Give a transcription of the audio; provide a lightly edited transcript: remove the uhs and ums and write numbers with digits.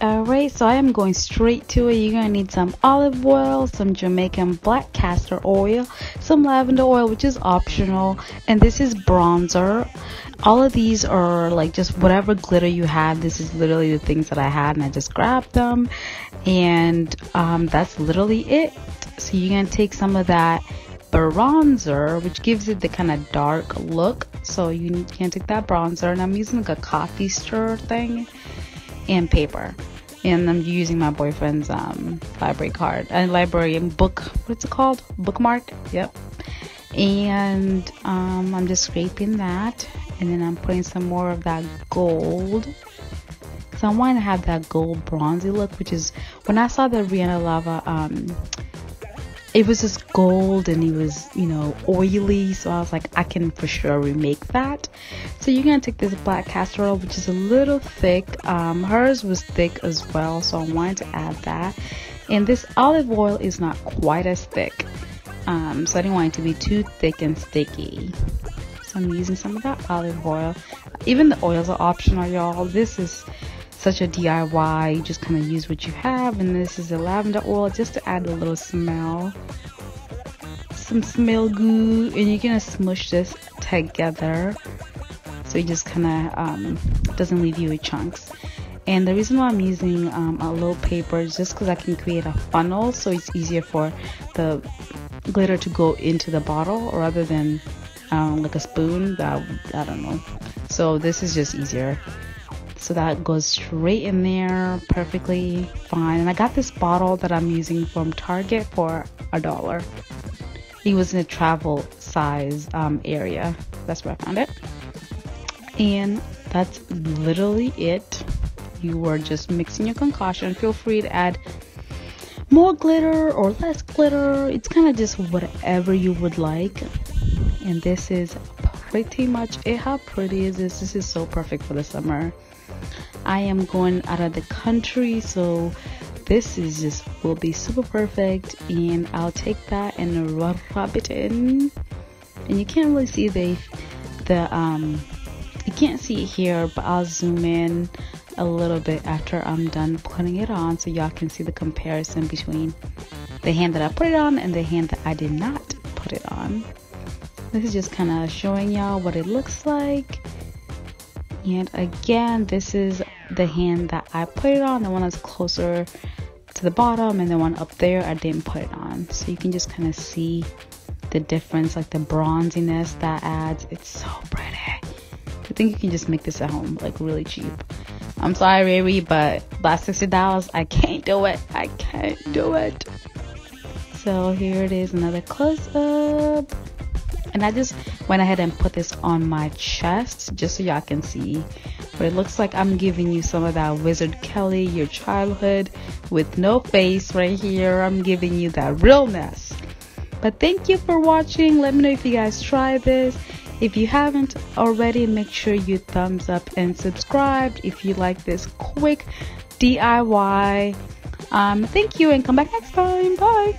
Alright, so I am going straight to it. You're going to need some olive oil, some Jamaican black castor oil, some lavender oil, which is optional, and this is bronzer. All of these are like just whatever glitter you have. This is literally the things that I had, and I just grabbed them, and that's literally it. So you're going to take some of that bronzer, which gives it the kind of dark look. So you can take that bronzer, and I'm using like a coffee stir thing and paper, and I'm using my boyfriend's library card and library book, what's it called, bookmark, yep. And I'm just scraping that, and then I'm putting some more of that gold, so I want to have that gold bronzy look, which is when I saw the Rihanna Lava, it was just gold and it was, you know, oily, so I was like, I can for sure remake that. So you're gonna take this black castor oil, which is a little thick. Hers was thick as well, so I wanted to add that. And this olive oil is not quite as thick, so I didn't want it to be too thick and sticky. So I'm using some of that olive oil. Even the oils are optional, y'all. This is such a DIY. You just kind of use what you have. And this is the lavender oil, just to add a little smell, some smell good. And you're gonna smush this together so it just kind of doesn't leave you with chunks. And the reason why I'm using a little paper is just because I can create a funnel, so it's easier for the glitter to go into the bottle rather than like a spoon. That I don't know, so this is just easier. So that goes straight in there perfectly fine. And I got this bottle that I'm using from Target for $1. It was in a travel size area. That's where I found it. And that's literally it. You are just mixing your concoction. Feel free to add more glitter or less glitter. It's kind of just whatever you would like. And this is pretty much it. How pretty is this? This is so perfect for the summer. I am going out of the country, so this is just will be super perfect, and I'll take that and rub it in. And you can't really see you can't see it here, but I'll zoom in a little bit after I'm done putting it on, so y'all can see the comparison between the hand that I put it on and the hand that I did not put it on. This is just kind of showing y'all what it looks like. And again, this is the hand that I put it on, the one that's closer to the bottom, and the one up there I didn't put it on. So you can just kind of see the difference, like the bronziness that adds. It's so pretty. I think you can just make this at home, like really cheap. I'm sorry, Riri, but about $60, I can't do it. I can't do it. So here it is, another close-up. And I just went ahead and put this on my chest just so y'all can see what it looks like. I'm giving you some of that Wizard Kelly, your childhood, with no face right here. I'm giving you that realness. But thank you for watching. Let me know if you guys try this. If you haven't already, make sure you thumbs up and subscribe if you like this quick DIY. Thank you, and come back next time. Bye.